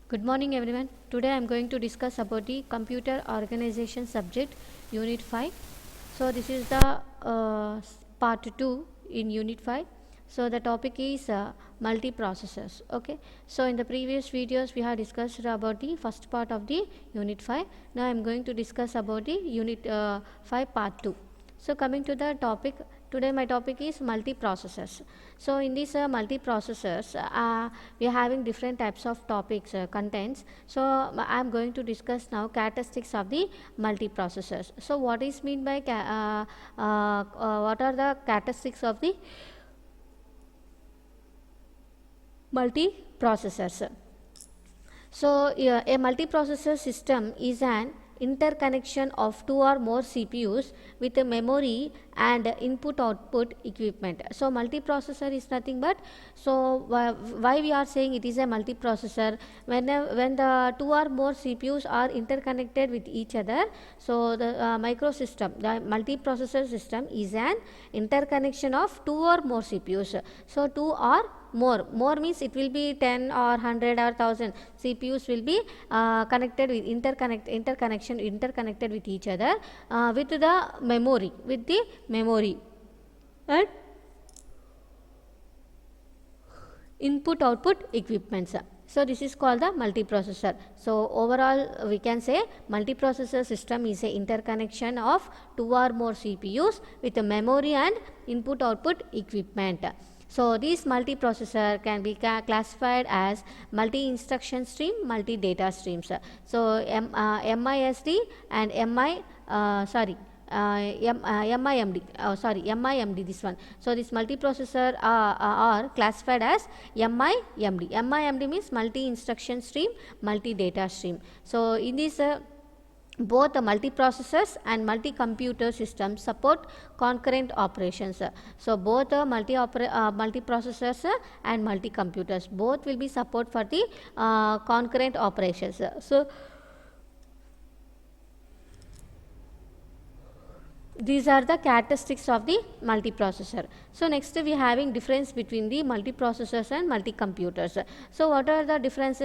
Good morning everyone. Today I am going to discuss about the computer organization subject unit 5. So this is the part 2 in unit 5. So the topic is multiprocessors. Okay. So in the previous videos we have discussed about the first part of the unit 5. Now I am going to discuss about the unit 5 part 2. So coming to the topic, today my topic is multiprocessors. So in these multiprocessors, we are having different types of topics, contents. So I am going to discuss now characteristics of the multiprocessors. So what is mean by what are the characteristics of the multiprocessors? So a multiprocessor system is an interconnection of two or more CPUs with a memory and input output equipment. So multiprocessor is nothing but, so why we are saying it is a multiprocessor, when the two or more CPUs are interconnected with each other. So the microsystem, the multiprocessor system is an interconnection of two or more CPUs. So two or more means it will be 10 or 100 or 1000 CPUs will be connected with interconnected with each other with the memory and input output equipments. So this is called the multiprocessor. So overall we can say multiprocessor system is a interconnection of two or more CPUs with a memory and input output equipment. So this multiprocessor can be classified as multi-instruction stream, multi-data streams. So MISD and MIMD, this one. So this multiprocessor are classified as MIMD. MIMD means multi-instruction stream, multi-data stream. So in this both the multiprocessors and multi-computer systems support concurrent operations. So both the multiprocessors and multi-computers both will be support for the concurrent operations. So these are the characteristics of the multiprocessor. So next we are having difference between the multiprocessors and multi-computers. So what are the difference?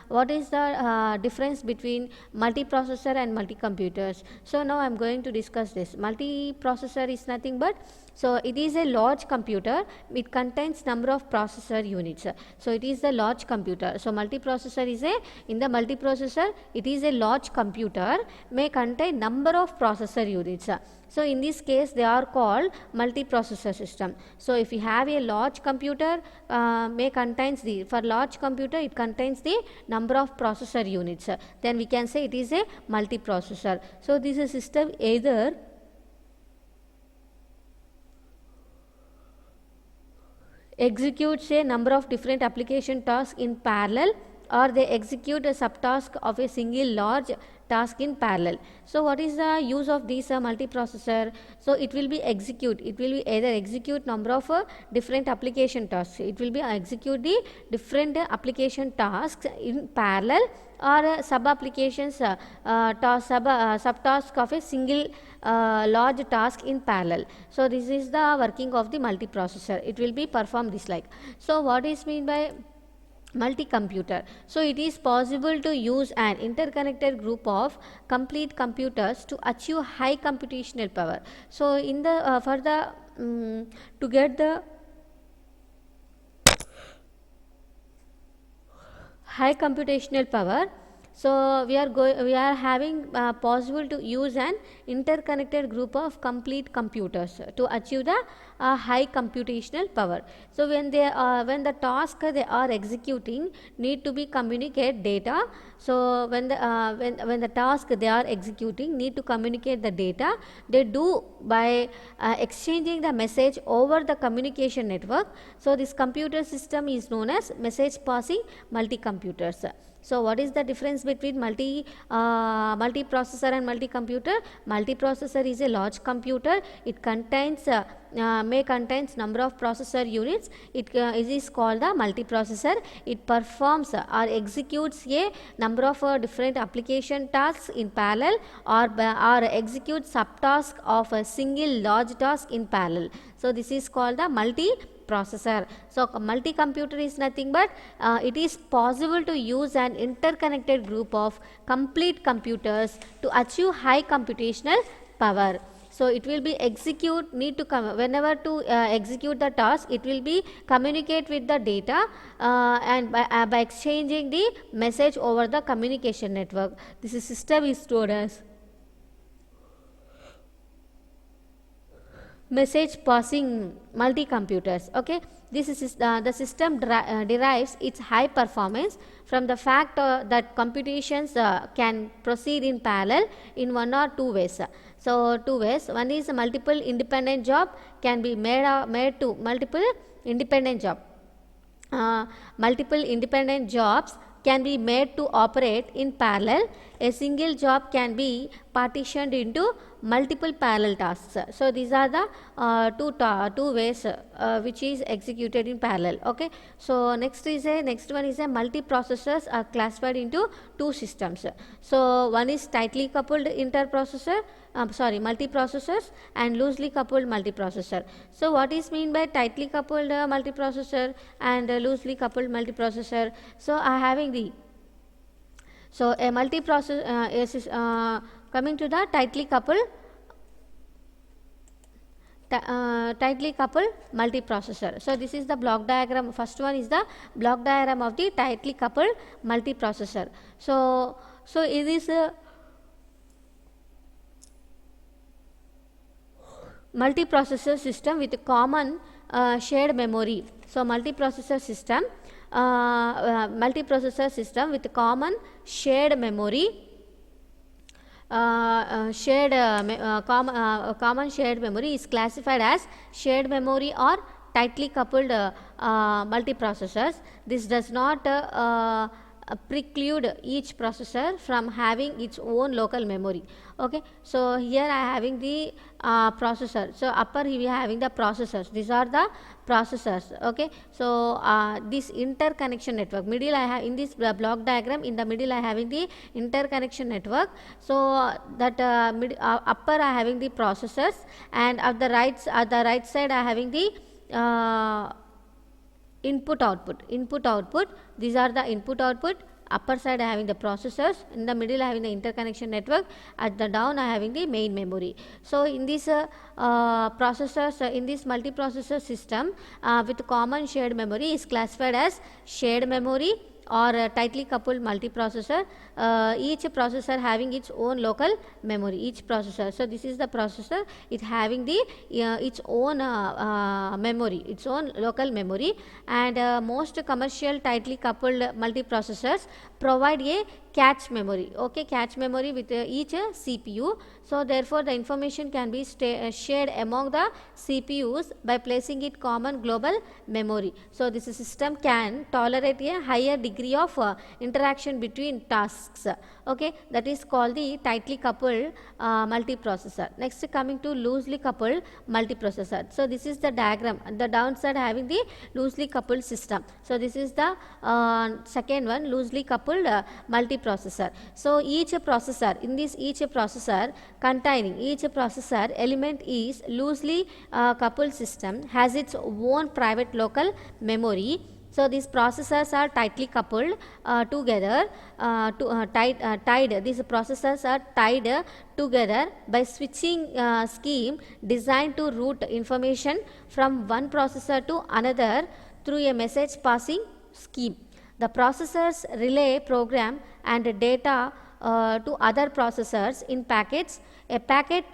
What is the difference between multiprocessor and multi-computers? So now I am going to discuss this. Multiprocessor is nothing but, so it is a large computer. It contains number of processor units. So it is a large computer. So multiprocessor is in the multiprocessor it is a large computer may contain number of processor units. So in this case they are called multiprocessor system. So if you have a large computer may contains the, for large computer it contains the number of processor units, then we can say it is a multiprocessor. So this is a system either executes a number of different application tasks in parallel, or they execute a subtask of a single large task in parallel. So what is the use of this multiprocessor? So it will be either execute number of different application tasks. It will be execute the different application tasks in parallel, or sub applications subtask of a single large task in parallel. So this is the working of the multiprocessor. It will be perform this like. So what is mean by multi-computer? So it is possible to use an interconnected group of complete computers to achieve high computational power. So in the for the to get the high computational power, so we are having possible to use an interconnected group of complete computers to achieve the high computational power. So when the task they are executing need to be communicate data. So when the task they are executing need to communicate the data, they do by exchanging the message over the communication network. So this computer system is known as message passing multi-computers. So what is the difference between multiprocessor and multi-computer? Multiprocessor is a large computer. It contains may contains number of processor units. It is called the multiprocessor. It performs or executes a number of different application tasks in parallel, or executes subtask of a single large task in parallel. So this is called the processor. So multi-computer is nothing but it is possible to use an interconnected group of complete computers to achieve high computational power. So it will be execute need to come whenever to execute the task, it will be communicate with the data and by exchanging the message over the communication network. This is system is stored as message passing multi-computers. Okay, this is the system derives its high performance from the fact that computations can proceed in parallel in one or two ways. So two ways, one is multiple independent job can be made to multiple independent job. Multiple independent jobs can be made to operate in parallel. A single job can be partitioned into multiple parallel tasks. So these are the two ways which is executed in parallel. Okay. So next one is a multiprocessors are classified into two systems. So one is tightly coupled multiprocessors and loosely coupled multiprocessor. So what is mean by tightly coupled multiprocessor and loosely coupled multiprocessor? So having the a multiprocessor is coming to the tightly coupled multiprocessor. So this is the block diagram. First one is the block diagram of the tightly coupled multiprocessor. So it is multiprocessor system with common shared memory. So multiprocessor system with common shared memory. Common shared memory is classified as shared memory or tightly coupled multiprocessors. This does not preclude each processor from having its own local memory. Okay, so here I am having the processor. So upper we are having the processors. These are the processors. Okay, so this interconnection network, middle I have in this block diagram, in the middle I having the interconnection network. So that upper I having the processors, and at the right side I having the input output. These are the input output. Upper side I having the processors, in the middle I having the interconnection network, at the down I having the main memory. So in this processors in this multiprocessor system with common shared memory is classified as shared memory or tightly coupled multiprocessor. Each processor having its own local memory, each processor. So this is the processor, it having the its own memory, its own local memory. And most commercial tightly coupled multiprocessors provide a cache memory. Okay, cache memory with each CPU. So therefore the information can be shared among the CPUs by placing it common global memory. So this system can tolerate a higher degree of interaction between tasks. Okay, that is called the tightly coupled multiprocessor. Next, coming to loosely coupled multiprocessor. So this is the diagram. The downside having the loosely coupled system. So this is the second one, loosely coupled multiprocessor. So each processor, in this each processor containing each processor element is loosely coupled system has its own private local memory. So these processors are tightly coupled together tied. These processors are tied together by switching scheme designed to route information from one processor to another through a message passing scheme. The processors relay program and data to other processors in packets. A packet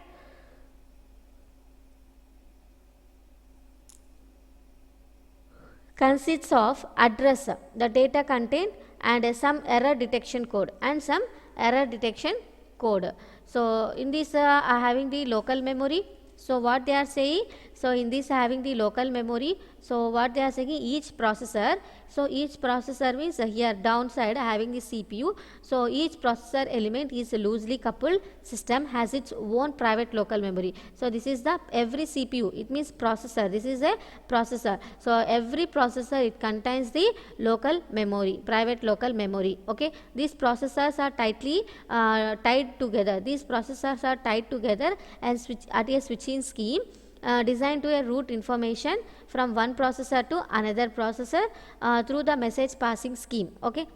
consists of address, the data content, and some error detection code So in this having the local memory. So what they are saying, so in this having the local memory, so what they are saying, each processor, so each processor means here downside having the CPU. So each processor element is a loosely coupled system, has its own private local memory. So this is the every CPU, it means processor, this is a processor. So every processor, it contains the local memory, private local memory. Okay, these processors are tightly tied together. These processors are tied together and switch at a switching scheme designed to route information from one processor to another processor through the message passing scheme. Okay.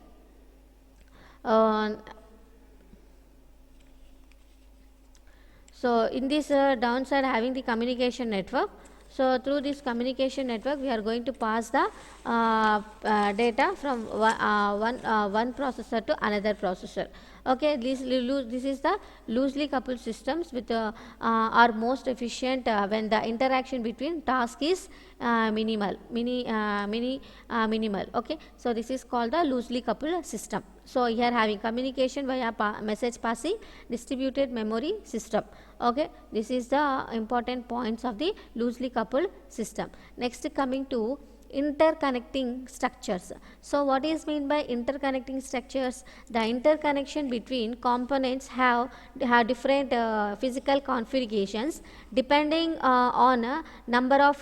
So in this downside having the communication network. So through this communication network we are going to pass the data from one processor to another processor. Okay, this is the loosely coupled systems with are most efficient when the interaction between task is minimal. Okay, so this is called the loosely coupled system. So here having communication via message passing distributed memory system. Okay, this is the important points of the loosely coupled system. Next, coming to interconnecting structures. So what is mean by interconnecting structures? The interconnection between components have different physical configurations depending on number of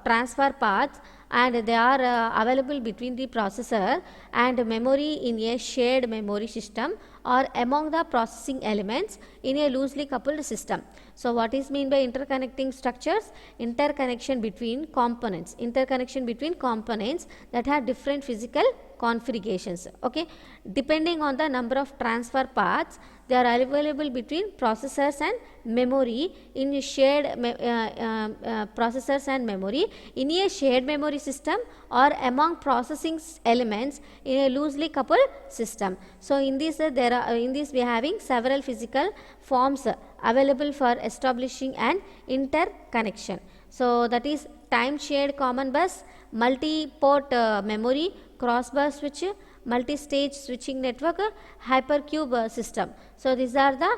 transfer paths, and they are available between the processor and memory in a shared memory system or among the processing elements in a loosely coupled system. So what is mean by interconnecting structures? Interconnection between components that have different physical configurations. Okay, depending on the number of transfer paths, they are available between processors and memory in a shared processors and memory in a shared memory system or among processing elements in a loosely coupled system. So in this we are having several physical forms available for establishing an interconnection. So that is time shared common bus, multi-port memory, cross bus switch, multi-stage switching network, hypercube system. So these are the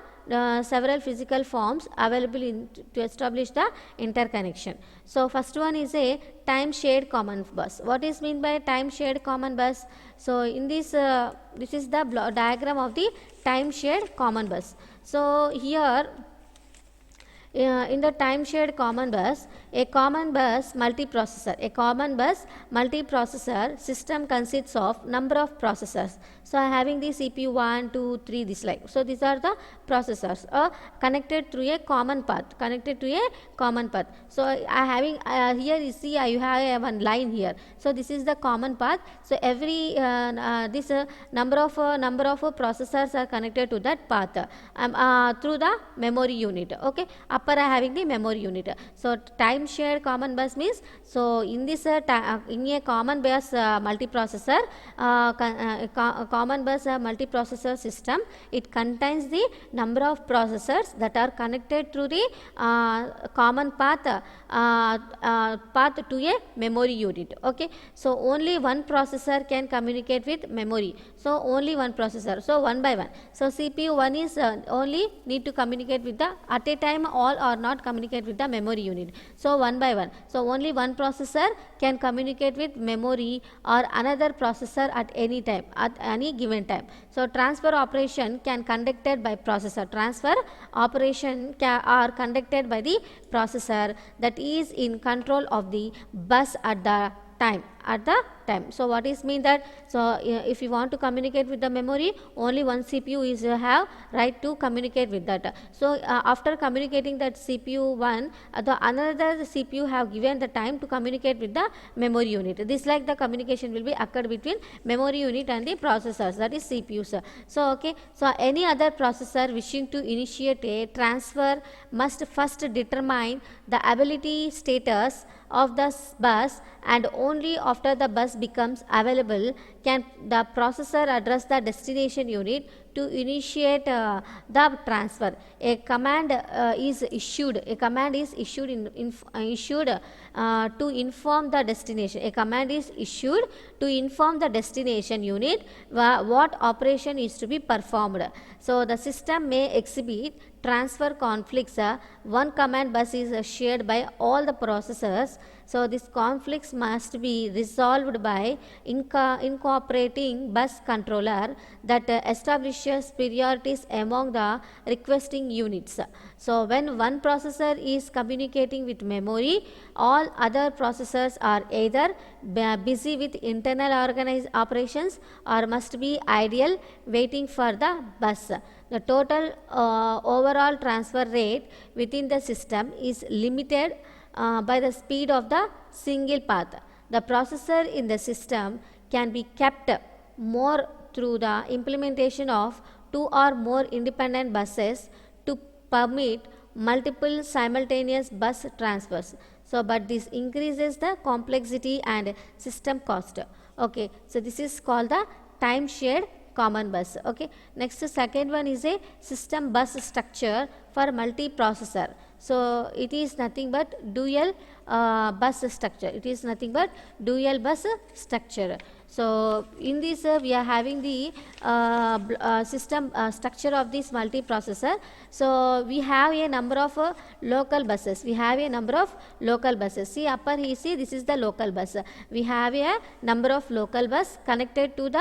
several physical forms available to establish the interconnection. So first one is a time shared common bus. What is mean by time shared common bus? So in this this is the diagram of the time shared common bus. So here in the time shared common bus, a common bus multiprocessor system consists of number of processors. So having the CPU 1, 2, 3 this like. So these are the processors connected through a common path. So I having here you see you have one line here. So this is the common path. So every this number of processors are connected to that path through the memory unit. Okay, upper having the memory unit. So time shared common bus means, so in this in a common bus multiprocessor common bus multiprocessor system, it contains the number of processors that are connected through the common path to a memory unit. Okay, so only one processor can communicate with memory. So only one processor. So one by one. So CPU 1 is only need to communicate with the at a time all or not communicate with the memory unit. So one by one. So only one processor can communicate with memory or another processor at any time, at any given time. So transfer operation can conducted by processor. Transfer operation are conducted by the processor that is in control of the bus at the time. So what is mean that, so if you want to communicate with the memory, only one CPU is have right to communicate with that. So after communicating that CPU 1, the another CPU have given the time to communicate with the memory unit. This like the communication will be occurred between memory unit and the processors, that is CPUs. So okay, so any other processor wishing to initiate a transfer must first determine the ability status of the bus, and only after the bus becomes available can the processor address the destination unit to initiate the transfer. A command is issued. To inform the destination. A command is issued to inform the destination unit what operation is to be performed. So the system may exhibit transfer conflicts. One command bus is shared by all the processors So these conflicts must be resolved by incorporating bus controller that establishes priorities among the requesting units. So when one processor is communicating with memory, all other processors are either busy with internal operations or must be idle waiting for the bus. The total overall transfer rate within the system is limited by the speed of the single path. The processor in the system can be kept more through the implementation of two or more independent buses to permit multiple simultaneous bus transfers. So, but this increases the complexity and system cost. Okay, so this is called the time shared common bus. Okay, next second one is a system bus structure for multiprocessor. So it is nothing but dual bus structure. It is nothing but dual bus structure. So in this we are having the system structure of this multiprocessor. So we have a number of local buses. We have a number of local buses. See upper here, see this is the local bus. We have a number of local bus connected to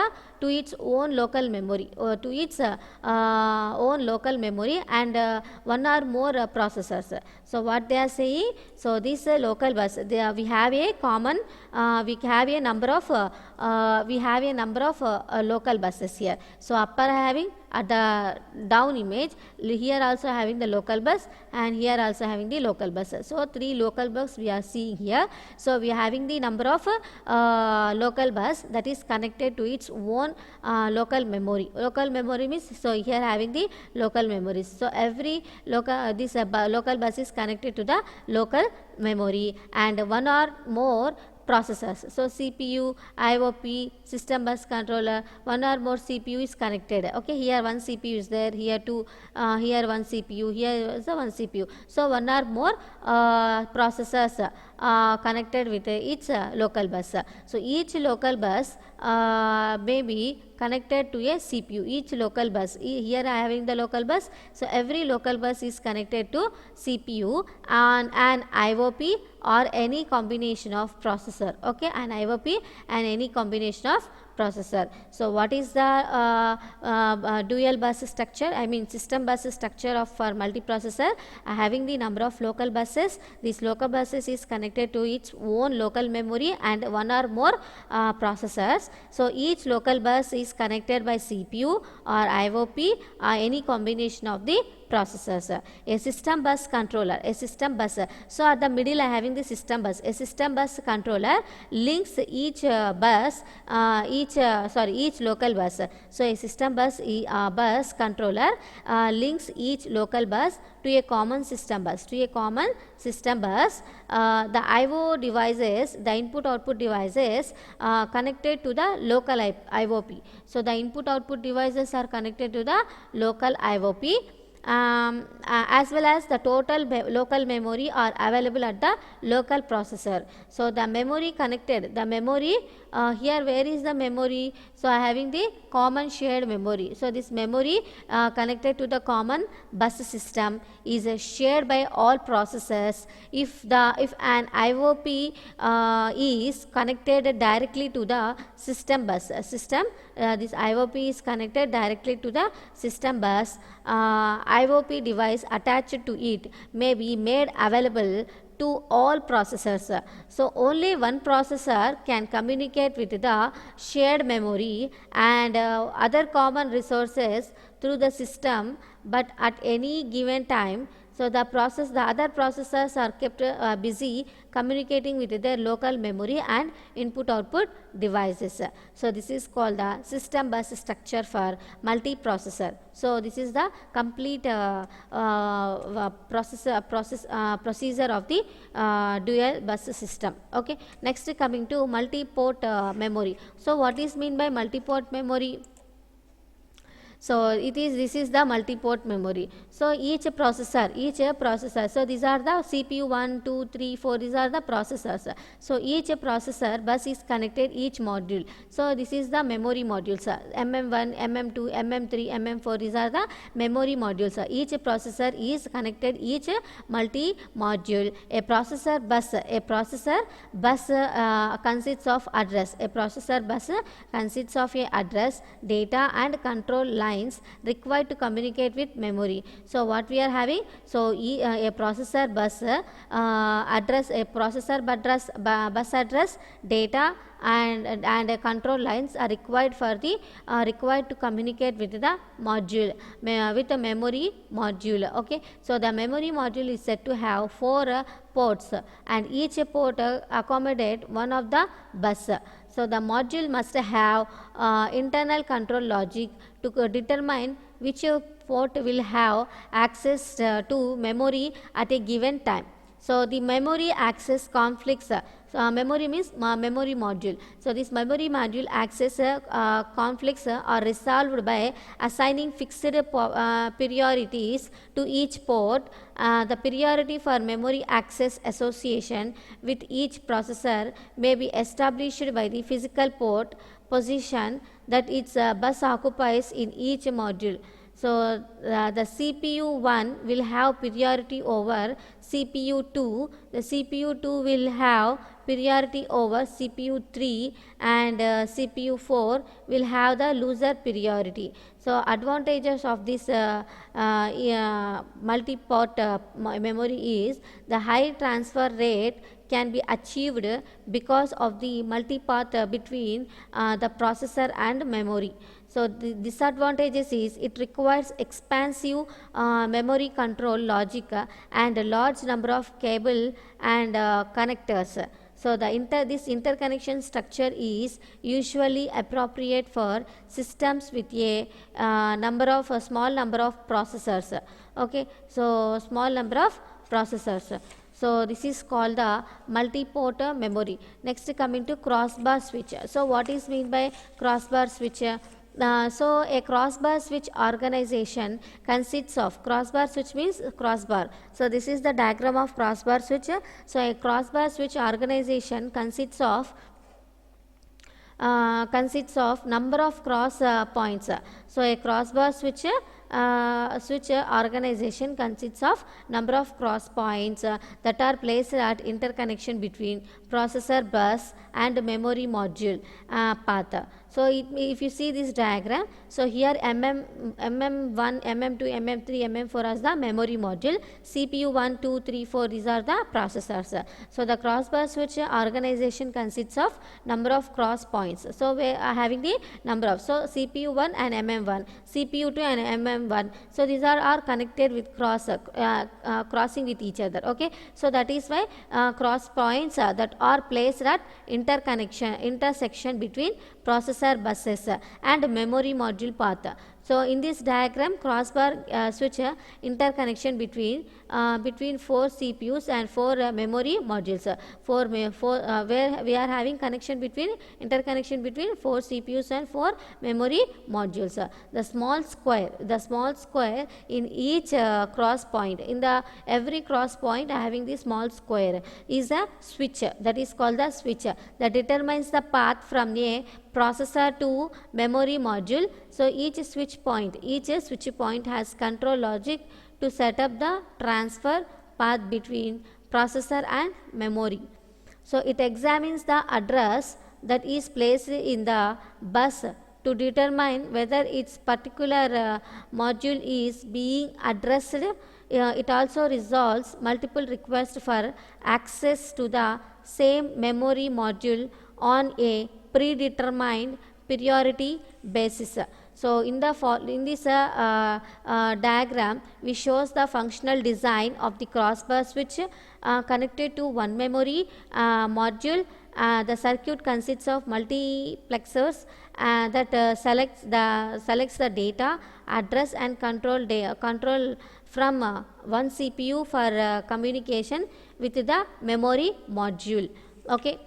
its own local memory or to its own local memory and one or more processors. So what they are saying? So this local bus, we have a common, we have a number of local buses here. So upper having at the down image, here also having the local bus and here also having the local buses. So three local bus we are seeing here. So we are having the number of local bus that is connected to its own local memory. Local memory means, so here having the local memories. So every local local bus is connected to the local memory and one or more processors. So CPU, IOP, system bus controller, one or more CPU is connected. Okay, here one CPU is there, here two, here one CPU, here is one CPU. So one or more processors connected with each local bus. So each local bus may be connected to a CPU. Each local bus, here I having the local bus. So every local bus is connected to CPU and an IOP or any combination of processor. Okay, an IOP and any combination of processor. So what is the dual bus structure? I mean system bus structure of for multiprocessor having the number of local buses. These local buses is connected to its own local memory and one or more processors. So each local bus is connected by CPU or IOP or any combination of the processors. A system bus controller, a system bus. So at the middle I having the system bus. A system bus controller links each each local bus. So a system bus bus controller links each local bus to a common system bus. To a common system bus, the IO devices, the input output devices connected to the local IOP. So the input output devices are connected to the local IOP. As well as the total local memory are available at the local processor. So the memory connected, the memory here where is the memory? So having the common shared memory. So this memory connected to the common bus system is shared by all processors. If an IOP is connected directly to the system bus, this IOP is connected directly to the system bus, IOP device attached to it may be made available to all processors. So only one processor can communicate with the shared memory and other common resources through the system, but at any given time. So the other processors are kept busy communicating with their local memory and input output devices. So this is called the system bus structure for multiprocessor. So this is the complete procedure of the dual bus system. Okay. Next coming to multi-port memory. So what is mean by multi-port memory? So this is the multi-port memory. So each processor, so these are the CPU 1, 2, 3, 4, these are the processors. So each processor bus is connected each module. So this is the memory modules, MM1, MM2, MM3, MM4, these are the memory modules. Each processor is connected each multi-module. A processor bus consists of address. A processor bus consists of a address, data and control lines required to communicate with memory. So what we are having? So a processor bus bus address, data and control lines are required for the required to communicate with the module, with the memory module. Okay, so the memory module is said to have 4 ports, and each port accommodate one of the bus. So the module must have internal control logic to determine which port will have access to memory at a given time. So the memory access conflicts. Memory means memory module. So this memory module access conflicts are resolved by assigning fixed priorities to each port. The priority for memory access association with each processor may be established by the physical port position that its bus occupies in each module. So the CPU 1 will have priority over CPU 2, the CPU 2 will have priority over CPU 3, and CPU 4 will have the loser priority. So advantages of this multi-port memory is the high transfer rate can be achieved because of the multi-path between the processor and memory. So the disadvantages is it requires expansive memory control logic and a large number of cable and connectors. So this interconnection structure is usually appropriate for systems with a small number of processors. Okay, so small number of processors. So this is called the multi-port memory. Next, coming to crossbar switch. So what is mean by crossbar switch? So a crossbar switch organization consists of, crossbar switch means crossbar. So this is the diagram of crossbar switch. So a crossbar switch organization consists of number of cross points. So a crossbar switch organization consists of number of cross points that are placed at interconnection between processor bus and memory module path. So if you see this diagram, so here MM1, MM2, MM3, MM4 as the memory module, CPU 1, 2, 3, 4, these are the processors. So the crossbar switch organization consists of number of cross points. So we are having the number of, so CPU 1 and MM1, CPU 2 and MM1. So these are connected with crossing with each other. Okay, so that is why cross points that are placed at intersection between processor buses and memory module path. So in this diagram, crossbar switch interconnection between 4 CPUs and 4 memory modules. Where we are having interconnection between 4 CPUs and 4 memory modules. The small square in each cross point, in the every cross point having the small square is a switch, that is called the switch, that determines the path from a processor to memory module. So each switch point has control logic to set up the transfer path between processor and memory. So it examines the address that is placed in the bus to determine whether its particular module is being addressed. It also resolves multiple requests for access to the same memory module on a predetermined priority basis. So in this diagram, we shows the functional design of the crossbar switch connected to one memory module. The circuit consists of multiplexers that selects the data, address and control from one CPU for communication with the memory module. Okay,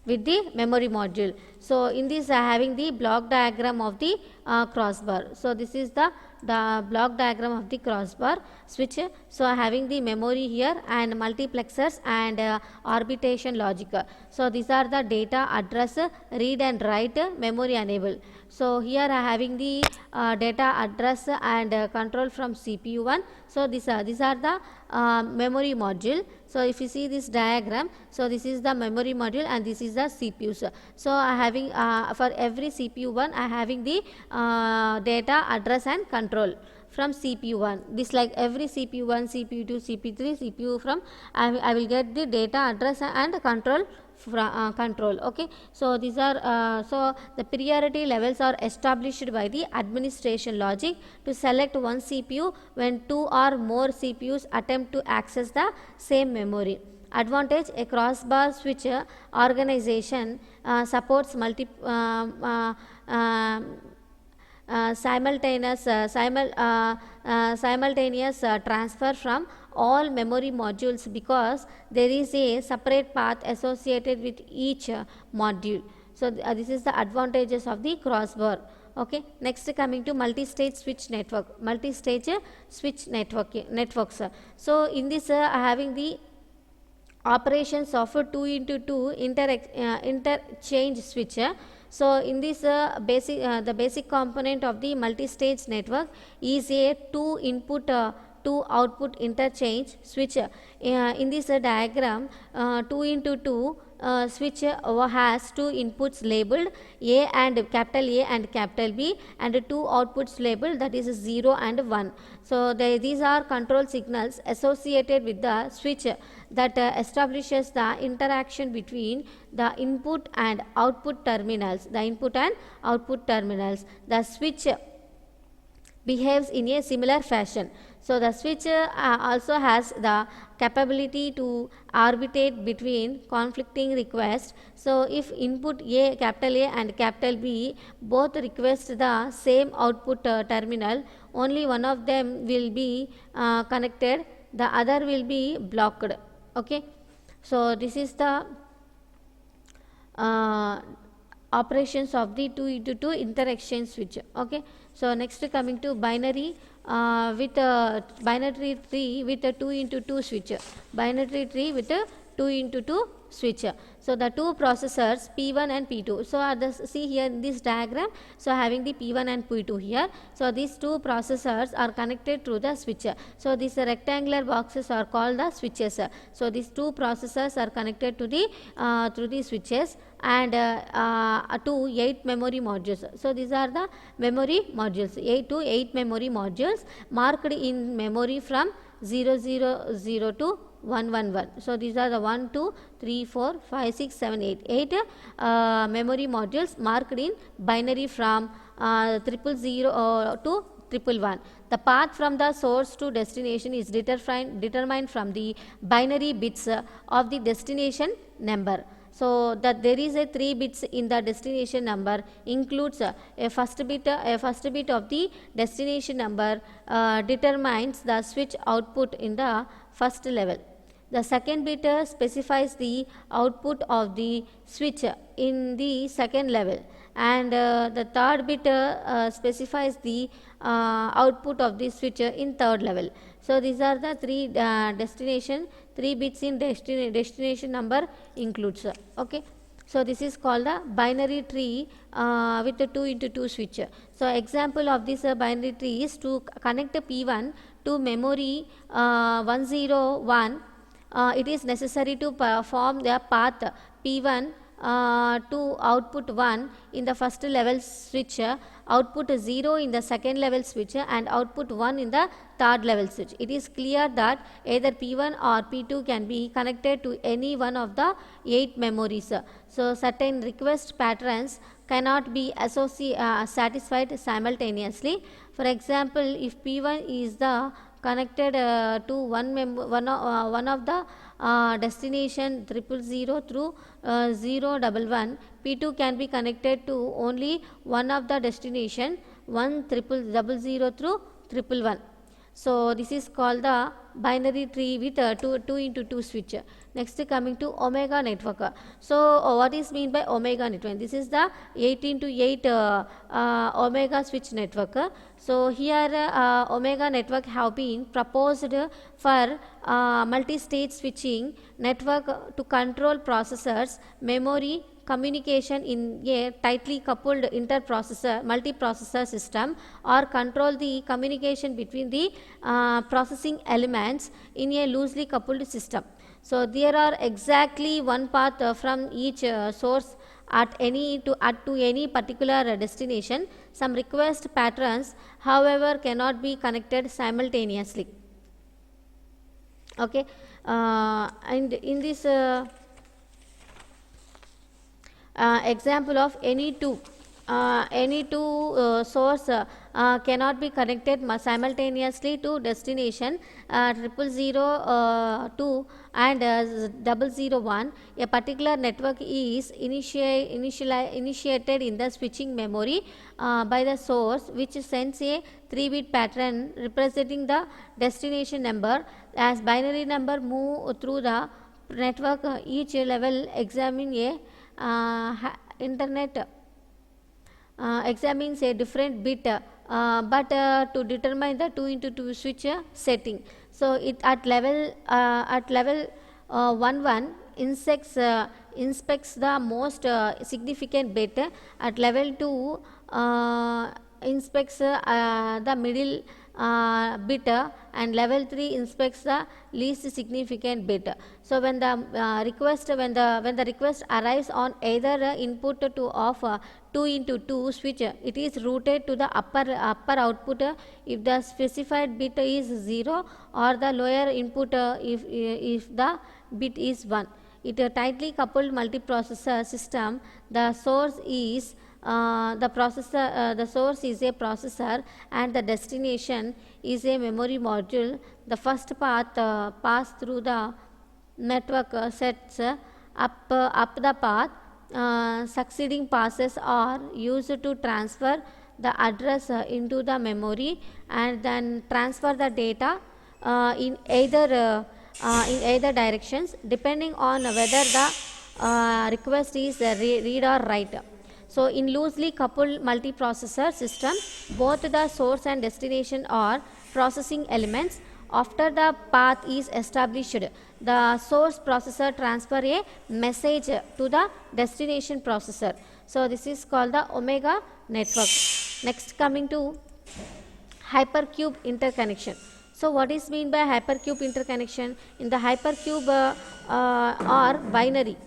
with the memory module. So in this having the block diagram of the crossbar. So this is the block diagram of the crossbar switch. So having the memory here and multiplexers and arbitration logic. So these are the data address, read and write, memory enabled. So here having the data address and control from CPU1. So these are the memory module. So if you see this diagram, so this is the memory module and this is the CPUs. So I having for every CPU1 I having the data address and control from CPU1. This like every CPU1, CPU2, CPU3, CPU from I will get the data address and control control. Okay, so these are so the priority levels are established by the administration logic to select one CPU when two or more CPUs attempt to access the same memory. Advantage: a crossbar switch organization supports simultaneous transfer from all memory modules because there is a separate path associated with each module. So this is the advantages of the crossbar. Okay, next coming to multi-stage switch network, multi-stage switch networks. So in this having the operations of a 2 into 2 interchange switch. So in this the basic component of the multi-stage network is a 2 input 2 output interchange switch. In this diagram 2 into 2 switch has two inputs labeled A and capital A and capital B and two outputs labeled, that is 0 and 1. So these are control signals associated with the switch that establishes the interaction between the input and output terminals. The switch behaves in a similar fashion. So the switch also has the capability to arbitrate between conflicting requests. So if input A, capital A and capital B both request the same output terminal, only one of them will be connected, the other will be blocked. Okay, so this is the operations of the 2 into 2 interexchange switch. Okay, so next coming to binary with a binary tree with a 2 into 2 switch, binary tree with a 2 into 2 switch. So the two processors P1 and P2. So see here in this diagram, so having the P1 and P2 here. So these two processors are connected through the switch. So these rectangular boxes are called the switches. So these two processors are connected to the through the switches and to 8 memory modules. So these are the memory modules, 8 to 8 memory modules marked in memory from 000 to 111. So these are the 1, 2, 3, 4, 5, 6, 7, 8. 8 memory modules marked in binary from 000 to 111. The path from the source to destination is determined from the binary bits of the destination number. So that there is a 3 bits in the destination number includes a first bit of the destination number determines the switch output in the first level. The second bit specifies the output of the switch in the second level, and the third bit specifies the output of the switch in third level. So these are the three 3 bits in destination number includes. Okay. So this is called the binary tree with the 2 into 2 switch. So example of this binary tree is to connect P1 to memory 101. It is necessary to perform the path P1 to output 1 in the first level switch, output 0 in the second level switch and output 1 in the third level switch. It is clear that either P1 or P2 can be connected to any one of the 8 memories. So certain request patterns cannot be satisfied simultaneously. For example, if P1 is the connected to one of the destination 000 through 011, P2 can be connected to only one of the destination 000 through 111. So this is called the binary tree with 2 into 2 switch. Next coming to omega network. So what is mean by omega network? This is the 18 to 8 omega switch network. So here omega network have been proposed for multi-stage switching network to control processors, memory, communication in a tightly coupled multiprocessor system, or control the communication between the processing elements in a loosely coupled system. So there are exactly one path from each source at to any particular destination. Some request patterns, however, cannot be connected simultaneously. Okay, and in this example of any two source cannot be connected simultaneously to destination 00002 and 001. A particular network is initiated in the switching memory by the source, which sends a 3-bit pattern representing the destination number. As binary number move through the network, each level examine a examines a different bit but to determine the 2 into 2 switch setting. So it at level 11 inspects the most significant bit. At level 2 inspects the middle bit, and level 3 inspects the least significant bit. So when the request arrives on either input to of 2 into 2 switch, it is routed to the upper output if the specified bit is 0, or the lower input if the bit is 1. It a tightly coupled multiprocessor system. The source is the source is a processor and the destination is a memory module. The first path pass through the network sets up the path. Succeeding passes are used to transfer the address into the memory and then transfer the data in either directions, depending on whether the request is read or write. So in loosely coupled multiprocessor system, both the source and destination are processing elements. After the path is established, the source processor transfer a message to the destination processor. So this is called the omega network. Next coming to hypercube interconnection. So what is mean by hypercube interconnection? In the hypercube or binary.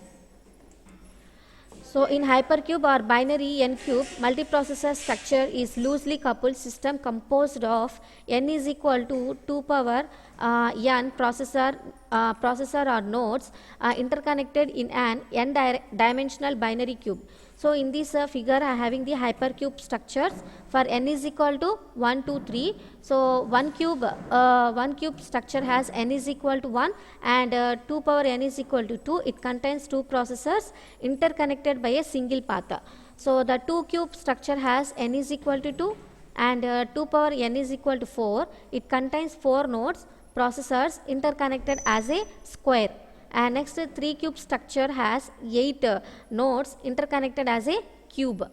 So in hypercube or binary n-cube, multiprocessor structure is loosely coupled system composed of n is equal to 2 power n processor or nodes interconnected in an n-dimensional binary cube. So in this figure I having the hypercube structures for n is equal to 1, 2, 3. So one cube structure has n is equal to 1 and 2 power n is equal to 2. It contains 2 processors interconnected by a single path. So the 2 cube structure has n is equal to 2 and 2 power n is equal to 4. It contains 4 nodes processors interconnected as a square. And next 3 cube structure has 8 nodes interconnected as a cube.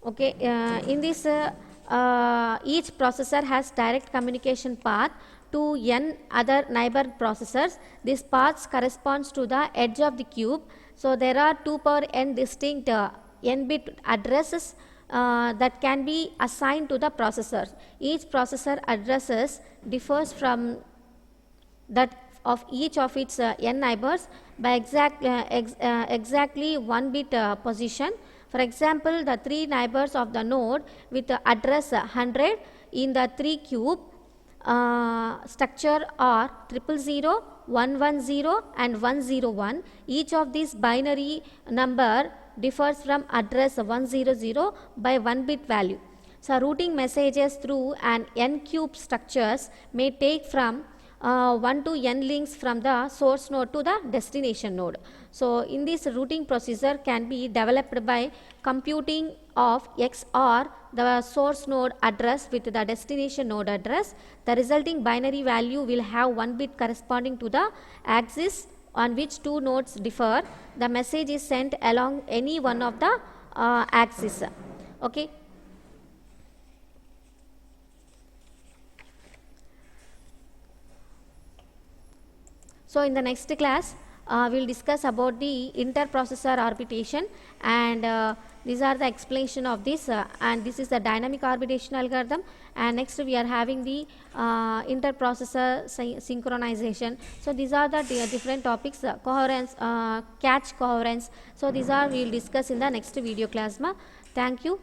Okay, in this each processor has direct communication path to n other neighbor processors. These paths corresponds to the edge of the cube. So there are 2 power n distinct n bit addresses that can be assigned to the processors. Each processor addresses differs from that of each of its n neighbors by exactly 1 bit position. For example, the 3 neighbors of the node with the address 100 in the 3 cube structure are 000, 110 and 101. Each of these binary number differs from address 100 by 1 bit value. So routing messages through an n cube structures may take from 1 to n links from the source node to the destination node. So in this routing procedure can be developed by computing of XOR the source node address with the destination node address. The resulting binary value will have 1 bit corresponding to the axis on which two nodes differ. The message is sent along any one of the axis. Okay. So in the next class we will discuss about the interprocessor arbitration, and these are the explanation of this, and this is the dynamic arbitration algorithm. And next we are having the interprocessor synchronization. So these are the different topics, coherence, catch coherence. So these are we will discuss in the next video class. Thank you.